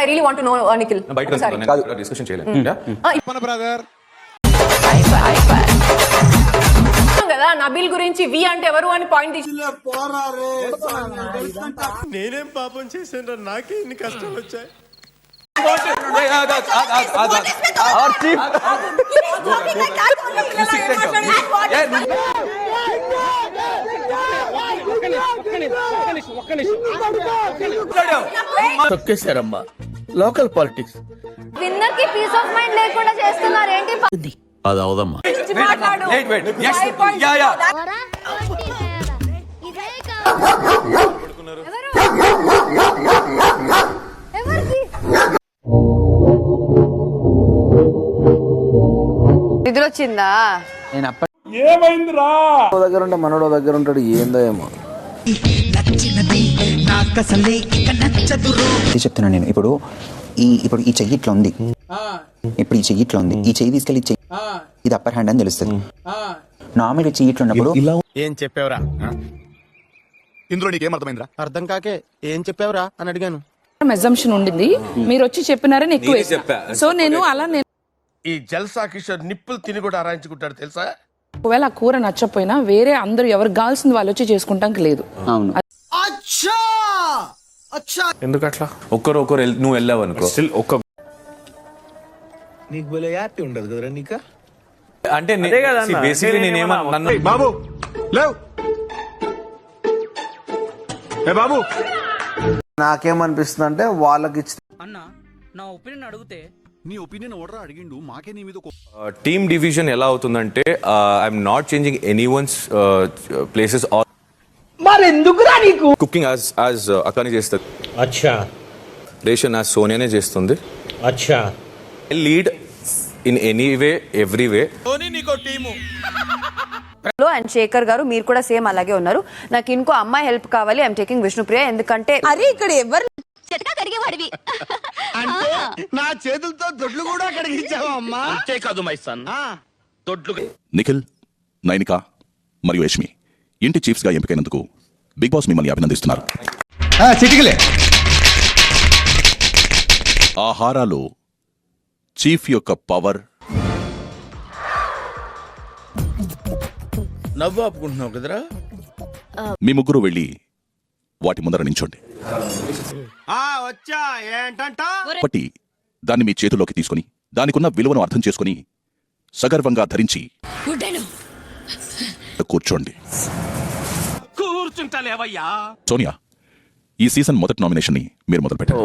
I really want to know Nikhil. బయట discussion చేయలేదు brother కదా నబీల్ గురించి వి అంటే ఎవరు అని పాయింట్ నేనేం పాపం చేశాను, నాకే ఇన్ని కష్టాలు వచ్చాయి. తొక్కేశారమ్మా లోకల్ పాలిటిక్స్. విన్నర్ కి పీస్ ఆఫ్ మైండ్ లేకుండా చేస్తున్నారు ఏంటి? అది అవదమ్మా. నిద్రొచ్చిందా? ఏమైందిరా దగ్గర ఉంటే మనోడో దగ్గర ఉంటాడు, ఏందో ఏమో చెప్తున్నాను నేను. ఇప్పుడు ఈ చెయ్యి ఇట్లా ఉంది, ఇప్పుడు ఈ చెయ్యి ఇట్లా ఉంది, ఈ చెయ్యి తీసుకెళ్ళి ఇది అప్పర్ హ్యాండ్ అని తెలుస్తుంది. నార్మల్ చెయ్యి ఇట్లా ఉన్నప్పుడు ఏం చెప్పావురా? ఇందులో నీకేం అర్థమైందిరా? అర్థం కాకే ఏం చెప్పావురా అని అడిగాను. అజంప్షన్ ఉండింది, మీరు వచ్చి చెప్పినారని ఎక్కువ వేసా. సో నేను అలా ఈ జల్సా కిషోర్ నిప్పులు తిని కూడా ఆరాయించుకుంటాడు తెలుసా. ఒకవేళ ఆ కూర నచ్చపోయినా వేరే అందరూ ఎవరు కావాల్సింది వాళ్ళు వచ్చి చేసుకుంటానికి లేదు. అవును. ఎందుకు అట్లా ఒకరు నువ్వు వెళ్ళావు అనుకో స్టిల్ ఒక్క నీకు భలే హ్యాపీ ఉండదు కదరా నీకా? అంటే బేసిక్లీ నేనేమన్నా బాబు లేవు బాబు నాకేమనిపిస్తుంది అంటే వాళ్ళకి అన్న నా ఒపీనియన్ అడిగితే నీ ఒపీనియన్ ఓడరా అడిగిండు, మాకే నీ మీద టీమ్ డివిజన్ ఎలా అవుతుందంటే I'm not changing anyone's places or మరెందుకురా నీకు కుకింగ్ యాజ్ అక్కని చేస్తుంది. అచ్చా రేషన్ యాజ్ సోనియానే చేస్తుంది. అచ్చా lead in any way every way. And Shekhar గారు మీరు కూడా సేమ్ అలాగే ఉన్నారు. నాకు ఇంకో అమ్మాయి హెల్ప్ కావాలి, ఐఎమ్ టేకింగ్ విష్ణుప్రియ. ఎందుకంటే అరే ఇక్కడ ఎవరు కడిగేవాడివి అంటే నా చేతులతో దొడ్లు కూడా కడిగించావా అమ్మా? అంతే కాదు మై సన్, దొడ్లు. నిఖిల్, నైనిక మరియు యష్మి ఇంటి చీఫ్స్ గా ఎంపికైనందుకు బిగ్ బాస్ మిమ్మల్ని అభినందిస్తున్నారు. ఆహారాలు చీఫ్ యొక్క పవర్. నవ్వు ఆపుకుంటున్నావు కదరా. మీ ముగ్గురు వెళ్ళి వాటి ముందర నించోండి. వచ్చా ఏంటంట పట్టి దాన్ని మీ చేతిలోకి తీసుకుని దానికున్న విలువను అర్థం చేసుకుని సగర్వంగా ధరించి కూర్చోండి. కూర్చుంటా లేవయ్యా. సోనియా, ఈ సీజన్ మొదటి నామినేషన్ ని మీరు మొదలు పెట్టారు.